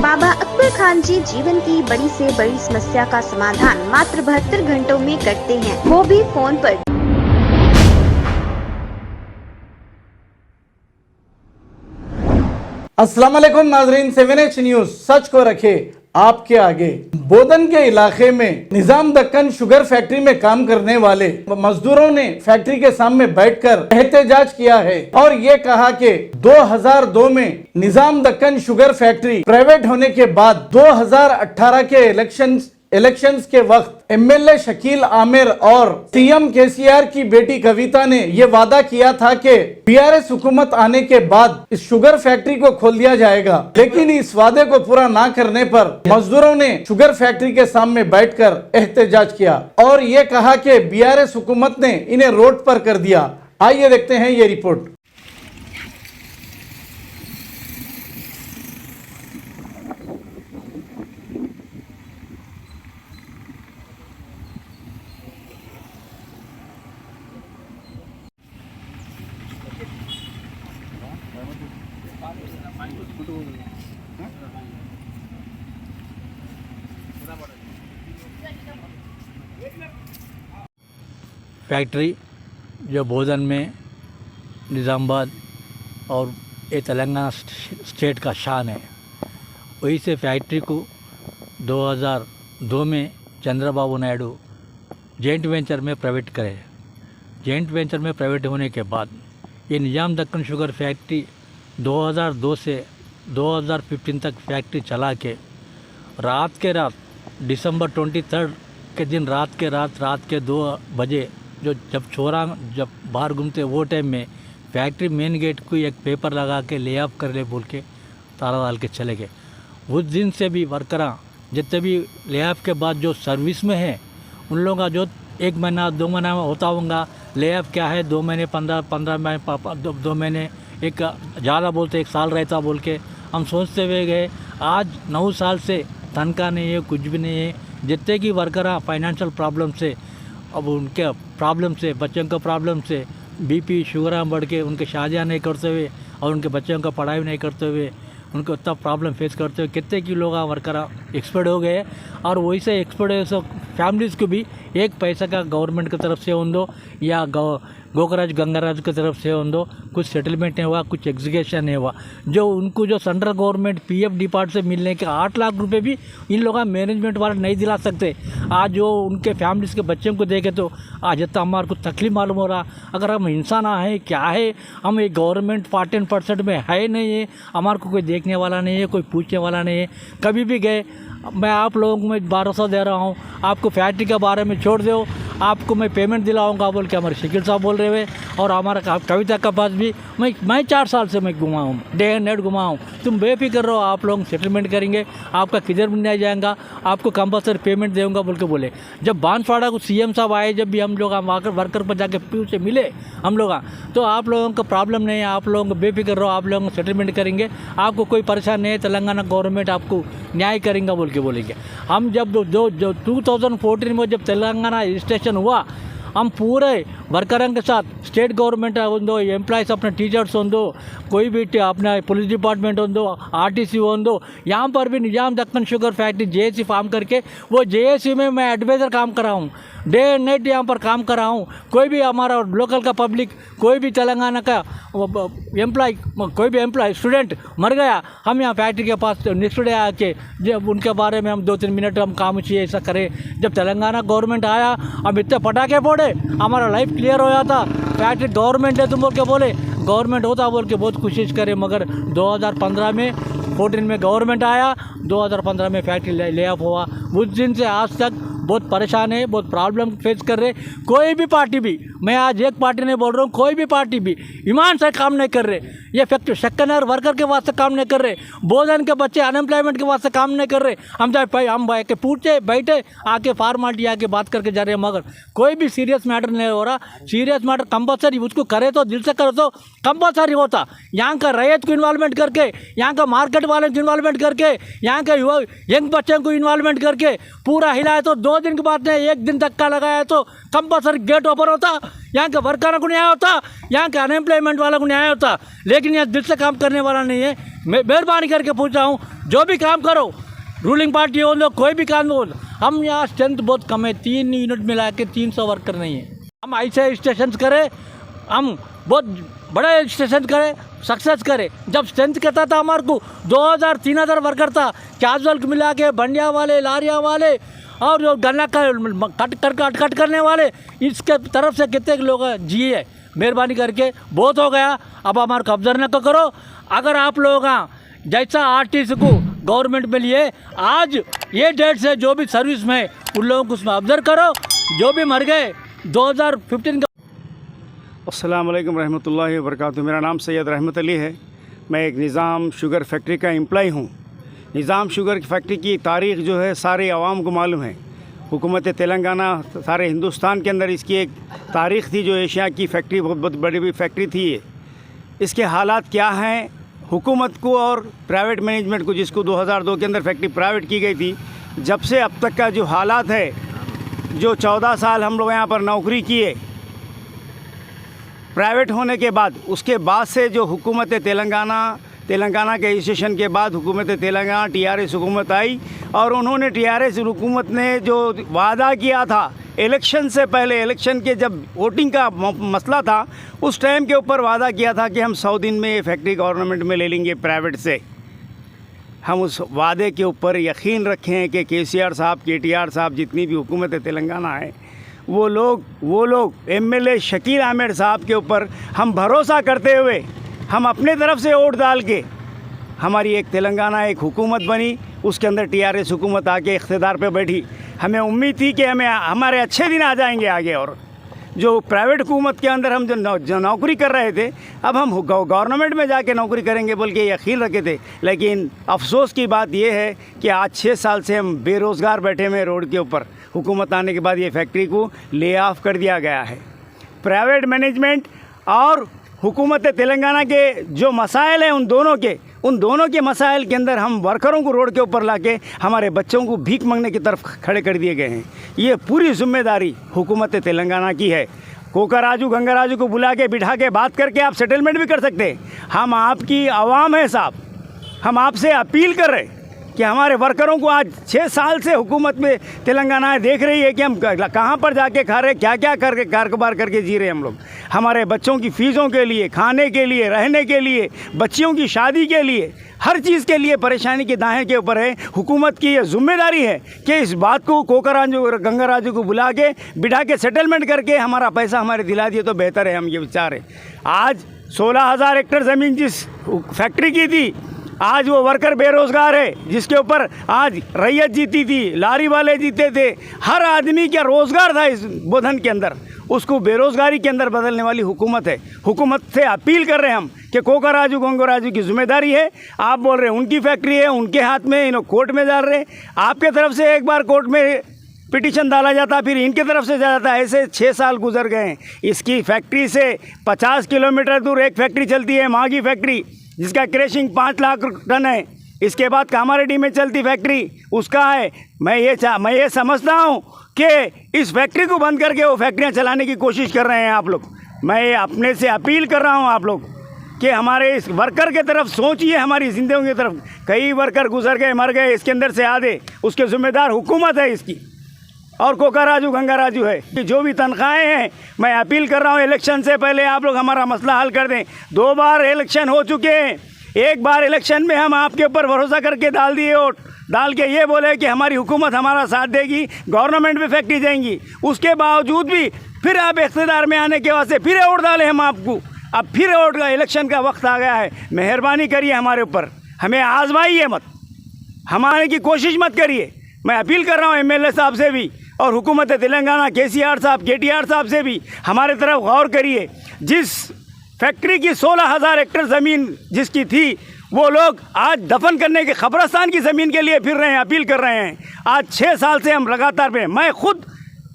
बाबा अकबर खान जी जीवन की बड़ी से बड़ी समस्या का समाधान मात्र 72 घंटों में करते हैं, वो भी फोन पर। अस्सलाम वालेकुम नाजरीन, 7H न्यूज सच को रखे आपके आगे। बोधन के इलाके में निजाम दक्कन शुगर फैक्ट्री में काम करने वाले मजदूरों ने फैक्ट्री के सामने बैठकर एहतजाज किया है और ये कहा कि 2002 में निजाम दक्कन शुगर फैक्ट्री प्राइवेट होने के बाद 2018 के इलेक्शंस के वक्त एमएलए शकील आमिर और सीएम केसीआर की बेटी कविता ने यह वादा किया था कि बीआरएस हुकूमत आने के बाद इस शुगर फैक्ट्री को खोल दिया जाएगा, लेकिन इस वादे को पूरा ना करने पर मजदूरों ने शुगर फैक्ट्री के सामने बैठकर एहतजाज किया और ये कहा कि बीआरएस हुकूमत ने इन्हें रोड पर कर दिया। आइए देखते हैं ये रिपोर्ट। फैक्ट्री जो बोधन में निज़ामाबाद और ये तेलंगाना स्टेट का शान है, वही से फैक्ट्री को 2002 में चंद्रबाबू नायडू जॉइंट वेंचर में प्राइवेट करे। जॉइंट वेंचर में प्राइवेट होने के बाद ये निजाम दक्कन शुगर फैक्ट्री 2002 से 2015 तक फैक्ट्री चला के रात के रात दिसंबर 23 के दिन रात के 2 बजे जब बाहर घूमते वो टाइम में फैक्ट्री मेन गेट को एक पेपर लगा के ले ऑफ कर ले बोल के ताला डाल के चले गए। उस दिन से भी वर्करा जितने भी ले ऑफ के बाद जो सर्विस में है उन लोगों का जो 1 महीना 2 महीना में होता होगा। ले ऑफ क्या है 2 महीने 15 महीने 2 महीने एक ज़्यादा बोलते 1 साल रहता बोल के हम सोचते हुए गए। आज 9 साल से तनख्वाह नहीं है, कुछ भी नहीं है। जितने की वर्करा फाइनेंशियल प्रॉब्लम से, अब उनके प्रॉब्लम से, बच्चों का प्रॉब्लम से बीपी शुगर बढ़ के उनके शादियाँ नहीं करते हुए और उनके बच्चों का पढ़ाई नहीं करते हुए उनको इतना प्रॉब्लम फेस करते हुए कितने की लोग वर्करा एक्सपर्ट हो गए। और वही से एक्सपर्ट फैमिलीज़ को भी 1 पैसा का गवर्नमेंट की तरफ से हों या गोकराज गंगाराज की तरफ से हों कुछ सेटलमेंट नहीं हुआ, कुछ एग्जीक्यूशन नहीं हुआ। जो उनको जो सेंट्रल गवर्नमेंट पीएफ डिपार्ट से मिलने के 8 लाख रुपए भी इन लोगों मैनेजमेंट वाले नहीं दिला सकते। आज जो उनके फैमिलीज़ के बच्चों को देखे तो आज इतना हमारे को तकलीफ मालूम हो रहा। अगर हम इंसान है क्या है, हम एक गवर्नमेंट 14% में है नहीं है, हमारे को कोई देखने वाला नहीं है, कोई पूछने वाला नहीं है। कभी भी गए मैं आप लोगों को मैं भरोसा दे रहा हूँ, आपको फैक्ट्री के बारे में छोड़ दो, आपको मैं पेमेंट दिलाऊंगा बोल के हमारे शकील साहब बोल रहे हुए। और हमारा कविता के पास भी मैं 4 साल से मैं घुमा हूँ, डे एंड नाइट घुमा हूँ। तुम बेफिक्र रहो, आप लोग सेटलमेंट करेंगे, आपका किधर भी नहीं जाएगा, आपको कंपल्सरी पेमेंट देऊँगा बोल के बोले। जब बांसवाड़ा को सीएम साहब आए, जब भी हम लोग वर्कर पर जाके पीयू से मिले हम लोग, तो आप लोगों का प्रॉब्लम नहीं है, आप लोगों को बेफिक्र रहो, आप लोगों को सेटलमेंट करेंगे, आपको कोई परेशान नहीं है, तेलंगाना गवर्नमेंट आपको न्याय करेंगे बोल के बोलेंगे। हम जब 2014 में जब तेलंगाना रजिस्ट्रेशन हुआ, हम पूरे वर्करों के साथ स्टेट गवर्नमेंट हो, एम्प्लॉयज़ अपने टीचर्स हो, कोई भी अपना पुलिस डिपार्टमेंट हो, आरटीसी हो, यहाँ पर भी Nizam Deccan sugar factory JAC form करके वो जेएसी में मैं एडवाइज़र काम कर रहा हूँ, डे एंड नाइट यहाँ पर काम कर रहा हूँ। कोई भी हमारा लोकल का पब्लिक, कोई भी तेलंगाना का एम्प्लॉय, कोई भी एम्प्लॉय स्टूडेंट मर गया, हम यहाँ फैक्ट्री के पास नेक्स्ट डे आके जब उनके बारे में हम 2-3 मिनट हम काम चाहिए ऐसा करें। जब तेलंगाना गवर्नमेंट आया, हम इतने पटाखे फोड़े, हमारा लाइफ क्लियर हो जाता। फैक्ट्री गवर्नमेंट है तुम बोल के बोले, गवर्नमेंट होता बोल के बहुत कोशिश करे, मगर 2014 में गवर्नमेंट आया, 2015 में फैक्ट्री ले ऑफ हुआ। उस दिन से आज तक बहुत परेशान है, बहुत प्रॉब्लम फेस कर रहे। कोई भी पार्टी भी, मैं आज एक पार्टी नहीं बोल रहा हूँ, कोई भी पार्टी भी ईमान से काम नहीं कर रहे। ये फैक्ट्री सेकंडर वर्कर के वास्ते काम नहीं कर रहे, बोधन के बच्चे अनएम्प्लॉयमेंट के वास्ते काम नहीं कर रहे। हम के पूछे बैठे आके फॉर्मालिटी आके बात करके जा रहे हैं, मगर कोई भी सीरियस मैटर नहीं हो रहा। सीरियस मैटर कंपलसरी उसको करे तो दिल से करे तो कंपलसरी होता। यहाँ का रैयत को इन्वॉल्वमेंट करके, यहाँ का मार्केट वाले को इन्वॉल्वमेंट करके, यहाँ के यंग बच्चों को इन्वॉल्वमेंट करके पूरा हिलाए तो 2 दिन के बाद 1 दिन धक्का लगाया तो कंपलसरी गेट ओपन होता यहाँ के वर्करों को न्याय होता, यहाँ के अनएम्प्लॉयमेंट वालों को न्याय होता। लेकिन यह दिल से काम करने वाला नहीं है। मैं मेहरबानी करके पूछ रहा हूँ, जो भी काम करो, रूलिंग पार्टी हो लोग, कोई भी काम हो, हम यहाँ स्ट्रेंथ बहुत कम है, 3 यूनिट मिला के 300 वर्कर नहीं है। हम ऐसे स्टेशन करें, हम बहुत बड़े स्टेशन करें, सक्सेस करें। जब स्ट्रेंथ कहता था हमारे को 2000-3000 वर्कर था, कैजुअल को मिला के बंडिया वाले, लारिया वाले और जो गन्ना का कट करने वाले, इसके तरफ से कितने लोग जिए। मेहरबानी करके बहुत हो गया, अब हमारे कब्जा न करो। अगर आप लोग जैसा आर्टिस्ट को गवर्नमेंट में लिए, आज ये डेट से जो भी सर्विस में उन लोगों को उसमें ऑब्जर्व करो। जो भी मर गए 2015 का। अस्सलाम वालेकुम रहमतुल्लाहि व बरकातुहू। मेरा नाम सैयद रहमत अली है। मैं एक निज़ाम शुगर फैक्ट्री का एम्प्लॉय हूँ। निज़ाम शुगर फैक्ट्री की तारीख़ जो है सारे आवाम को मालूम है। हुकूमत तेलंगाना, सारे हिंदुस्तान के अंदर इसकी एक तारीख़ थी। जो एशिया की फैक्ट्री, बहुत बड़ी फैक्ट्री थी ये। इसके हालात क्या हैं, हुकूमत को और प्राइवेट मैनेजमेंट को, जिसको 2002 के अंदर फैक्ट्री प्राइवेट की गई थी, जब से अब तक का जो हालात है, जो 14 साल हम लोग यहाँ पर नौकरी किए प्राइवेट होने के बाद, उसके बाद से जो हुकूमत तेलंगाना के रजिस्ट्रेशन के बाद हुकूमत तेलंगाना टीआरएस हुकूमत आई, और उन्होंने टीआरएस हुकूमत ने जो वादा किया था इलेक्शन से पहले, इलेक्शन के जब वोटिंग का मसला था, उस टाइम के ऊपर वादा किया था कि हम 100 दिन में ये फैक्ट्री गवर्नमेंट में ले लेंगे प्राइवेट से। हम उस वादे के ऊपर यकीन रखें कि केसीआर साहब, केटीआर साहब, जितनी भी हुकूमत तेलंगाना है, वो लोग एमएलए शकील अहमद साहब के ऊपर हम भरोसा करते हुए, हम अपने तरफ से वोट डाल के, हमारी एक तेलंगाना एक हुकूमत बनी, उसके अंदर टीआरएस हुकूमत आके इख्तिदार पे बैठी। हमें उम्मीद थी कि हमारे अच्छे दिन आ जाएंगे आगे, और जो प्राइवेट हुकूमत के अंदर हम जो नौकरी कर रहे थे, अब हम गवर्नमेंट में जाके नौकरी करेंगे बोल के यकीन रखे थे। लेकिन अफसोस की बात यह है कि आज 6 साल से हम बेरोज़गार बैठे हुए रोड के ऊपर। हुकूमत आने के बाद ये फैक्ट्री को ले ऑफ कर दिया गया है। प्राइवेट मैनेजमेंट और हुकूमत तेलंगाना के जो मसाइल हैं, उन दोनों के मसाइल के अंदर हम वर्करों को रोड के ऊपर लाके हमारे बच्चों को भीख मांगने की तरफ खड़े कर दिए गए हैं। ये पूरी जिम्मेदारी हुकूमत तेलंगाना की है। कोकाराजू गंगाराजू को बुला के बिठा के बात करके आप सेटलमेंट भी कर सकते हैं। हम आपकी आवाम है साहब, हम आपसे अपील कर रहे कि हमारे वर्करों को आज 6 साल से हुकूमत में तेलंगाना देख रही है कि हम कहाँ पर जाके खा रहे, क्या क्या करके कारोबार करके जी रहे हम लोग। हमारे बच्चों की फ़ीसों के लिए, खाने के लिए, रहने के लिए, बच्चियों की शादी के लिए, हर चीज़ के लिए परेशानी के दाएं के ऊपर है। हुकूमत की ये जिम्मेदारी है कि इस बात को कोकाराजू गंगाराजू को बुला के बिठा के सेटलमेंट करके हमारा पैसा हमारे दिला दिए तो बेहतर है। हम ये विचार है। आज 16,000 हेक्टेयर ज़मीन जिस फैक्ट्री की थी, आज वो वर्कर बेरोज़गार है, जिसके ऊपर आज रैयत जीती थी, लारी वाले जीते थे, हर आदमी का रोज़गार था इस बोधन के अंदर, उसको बेरोज़गारी के अंदर बदलने वाली हुकूमत है। हुकूमत से अपील कर रहे हैं हम कि कोकाराजू गंगाराजू की जिम्मेदारी है। आप बोल रहे हैं उनकी फैक्ट्री है, उनके हाथ में, इन्हों कोर्ट में डाल रहे हैं। आपके तरफ से एक बार कोर्ट में पिटीशन डाला जाता, फिर इनके तरफ से जाता, ऐसे 6 साल गुजर गए हैं। इसकी फैक्ट्री से 50 किलोमीटर दूर एक फैक्ट्री चलती है, मागी फैक्ट्री, जिसका क्रैशिंग 5 लाख टन है। इसके बाद कामारेड्डी में चलती फैक्ट्री उसका है। मैं ये समझता हूँ कि इस फैक्ट्री को बंद करके वो फैक्ट्रियाँ चलाने की कोशिश कर रहे हैं आप लोग। मैं अपने से अपील कर रहा हूँ आप लोग कि हमारे इस वर्कर के तरफ सोचिए, हमारी ज़िंदगियों की तरफ। कई वर्कर गुजर गए, मर गए, इसके अंदर से आधे, उसके ज़िम्मेदार हुकूमत है इसकी, और कोकाराजू गंगाराजू है। जो भी तनख्वाहें हैं, मैं अपील कर रहा हूँ इलेक्शन से पहले आप लोग हमारा मसला हल कर दें। 2 बार इलेक्शन हो चुके हैं, एक बार इलेक्शन में हम आपके ऊपर भरोसा करके डाल दिए वोट, डाल के ये बोले कि हमारी हुकूमत हमारा साथ देगी, गवर्नमेंट में फैक्ट्री जाएंगी। उसके बावजूद भी फिर आप इख्तिदार में आने के वास्ते फिर वोट डालें हम आपको। अब फिर वोट का इलेक्शन का वक्त आ गया है। मेहरबानी करिए हमारे ऊपर, हमें आजमाइए मत, हम आने की कोशिश मत करिए। मैं अपील कर रहा हूँ एमएलए साहब से भी और हुकूमत तेलंगाना केसीआर साहब, केटीआर साहब से भी हमारे तरफ गौर करिए। जिस फैक्ट्री की 16,000 हेक्टेयर ज़मीन जिसकी थी, वो लोग आज दफन करने के कब्रिस्तान की ज़मीन के लिए फिर रहे हैं, अपील कर रहे हैं। आज 6 साल से हम लगातार पे, मैं खुद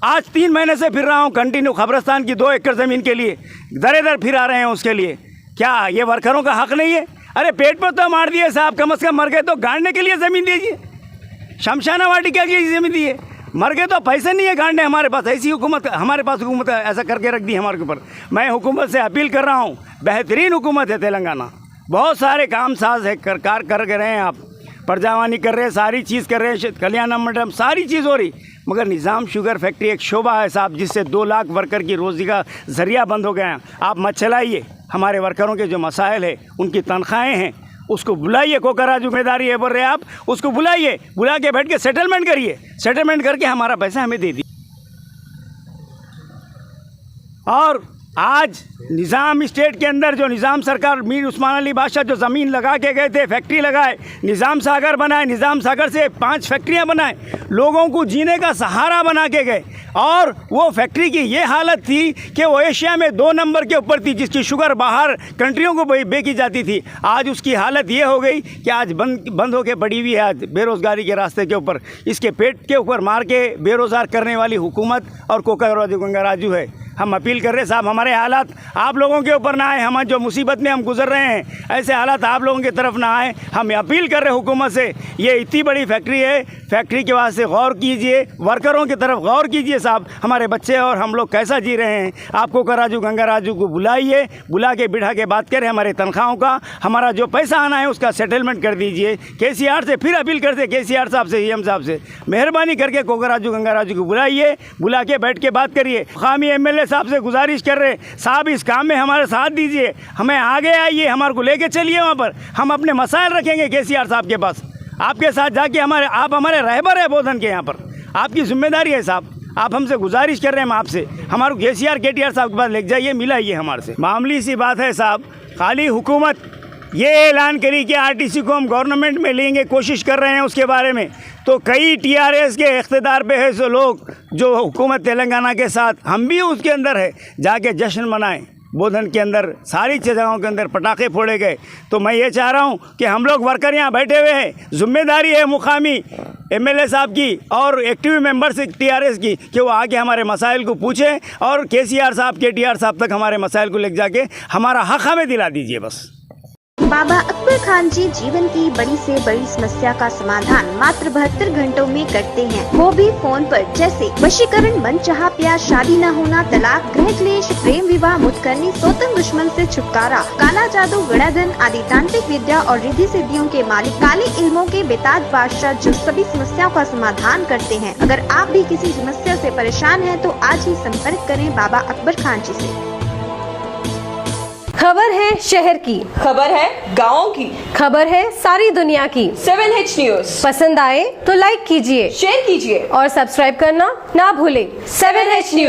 आज 3 महीने से फिर रहा हूँ कंटिन्यू कब्रिस्तान की 2 एकड़ ज़मीन के लिए, दर दर फिर आ रहे हैं उसके लिए। क्या ये वर्करों का हक़ नहीं है? अरे पेट पर तो मार दिए साहब, कम से कम मर गए तो गाड़ने के लिए ज़मीन दीजिए, शमशाना वाटिका की ज़मीन दिए। मर गए तो पैसे नहीं है गांडे हमारे पास, ऐसी हुकूमत हमारे पास, हुकूमत ऐसा करके रख दी हमारे ऊपर। मैं हुकूमत से अपील कर रहा हूँ, बेहतरीन हुकूमत है तेलंगाना, बहुत सारे काम साज है, कार कर रहे हैं आप, प्रजावानी कर रहे हैं, सारी चीज़ कर रहे हैं, कल्याण मंडप सारी चीज़ हो रही, मगर निज़ाम शुगर फैक्ट्री एक शोबा है साहब, जिससे 2 लाख वर्कर की रोज़ी का ज़रिया बंद हो गया है। आप मत चलाइए, हमारे वर्करों के जो मसाइल है, उनकी तनख्वाहें हैं, उसको बुलाइए, कोकरा जिम्मेदारी है बोल रहे आप, उसको बुलाइए, बुला के बैठ के सेटलमेंट करिए, सेटलमेंट करके हमारा पैसा हमें दे दीजिए। और आज निज़ाम स्टेट के अंदर जो निज़ाम सरकार मीर उस्मान अली बादशाह जो ज़मीन लगा के गए थे, फैक्ट्री लगाए, निज़ाम सागर बनाए, निज़ाम सागर से 5 फैक्ट्रियां बनाए, लोगों को जीने का सहारा बना के गए। और वो फैक्ट्री की ये हालत थी कि वो एशिया में 2 नंबर के ऊपर थी, जिसकी शुगर बाहर कंट्रियों को बेची जाती थी। आज उसकी हालत ये हो गई कि आज बंद होके पड़ी हुई है, आज बेरोज़गारी के रास्ते के ऊपर, इसके पेट के ऊपर मार के बेरोज़गार करने वाली हुकूमत और कोकराजू गंगाराजू है। हम अपील कर रहे हैं साहब, हमारे हालात आप लोगों के ऊपर ना आए, हम जो मुसीबत में हम गुजर रहे हैं, ऐसे हालात आप लोगों की तरफ ना आए। हम अपील कर रहे हैं हुकूमत से, ये इतनी बड़ी फैक्ट्री है, फैक्ट्री के वास्ते गौर कीजिए, वर्करों की तरफ गौर कीजिए साहब, हमारे बच्चे और हम लोग कैसा जी रहे हैं। आपको कोकराजू गंगाराजू को बुलाइए, बुला के बिठा के बात करें, हमारे तनख्वाहों का, हमारा जो पैसा आना है उसका सेटलमेंट कर दीजिए। केसीआर से फिर अपील करते, केसीआर साहब से, सीएम साहब से मेहरबानी करके कोकराजू गंगाराजू को बुलाइए, बुला के बैठ के बात करिए। खामी एमएलए साहब से गुजारिश कर रहे हैं, साहब इस काम में हमारे साथ दीजिए, हमें आगे आइए, हमारे को लेके चलिए वहाँ पर, हम अपने मसाइल रखेंगे केसीआर साहब के पास, आपके साथ जाके आप हमारे रहबर है बोधन के, यहाँ पर आपकी जिम्मेदारी है साहब, आप हमसे गुजारिश कर रहे हैं हम आपसे, हमारे केटीआर साहब के पास ले जाइए, मिलाइए हमारे से। मामूली सी बात है साहब, खाली हुकूमत ये ऐलान करी कि आरटीसी को हम गवर्नमेंट में लेंगे, कोशिश कर रहे हैं उसके बारे में, तो कई टीआरएस के इख्तिदार पे है सो लोग जो हुकूमत तेलंगाना के साथ, हम भी उसके अंदर है, जाके जश्न मनाएं। बोधन के अंदर सारी जगहों के अंदर पटाखे फोड़े गए। तो मैं ये चाह रहा हूँ कि हम लोग वर्कर यहाँ बैठे हुए हैं, जिम्मेदारी है मुकामी एमएलए साहब की और एक्टिव मेंबर्स टीआरएस की कि वो आके हमारे मसाइल को पूछें और केसीआर साहब केटीआर साहब तक हमारे मसाइल को ले जाके हमारा हक हमें दिला दीजिए बस। बाबा अकबर खान जी जीवन की बड़ी से बड़ी समस्या का समाधान मात्र 72 घंटों में करते हैं, वो भी फोन पर। जैसे वशीकरण, मनचाहा प्यार, शादी न होना, तलाक, गृह क्लेश, प्रेम विवाह, मुक्त करनी, सोतन दुश्मन से छुटकारा, काला जादू, गड़ाधन आदि तांत्रिक विद्या और रिद्धि सिद्धियों के मालिक काले इल्मों के बेताज बादशाह जो सभी समस्याओं का समाधान करते हैं। अगर आप भी किसी समस्या से परेशान हैं तो आज ही संपर्क करें बाबा अकबर खान जी से। खबर है शहर की, खबर है गाँव की, खबर है सारी दुनिया की। 7H न्यूज पसंद आए तो लाइक कीजिए, शेयर कीजिए और सब्सक्राइब करना ना भूलें। 7H news.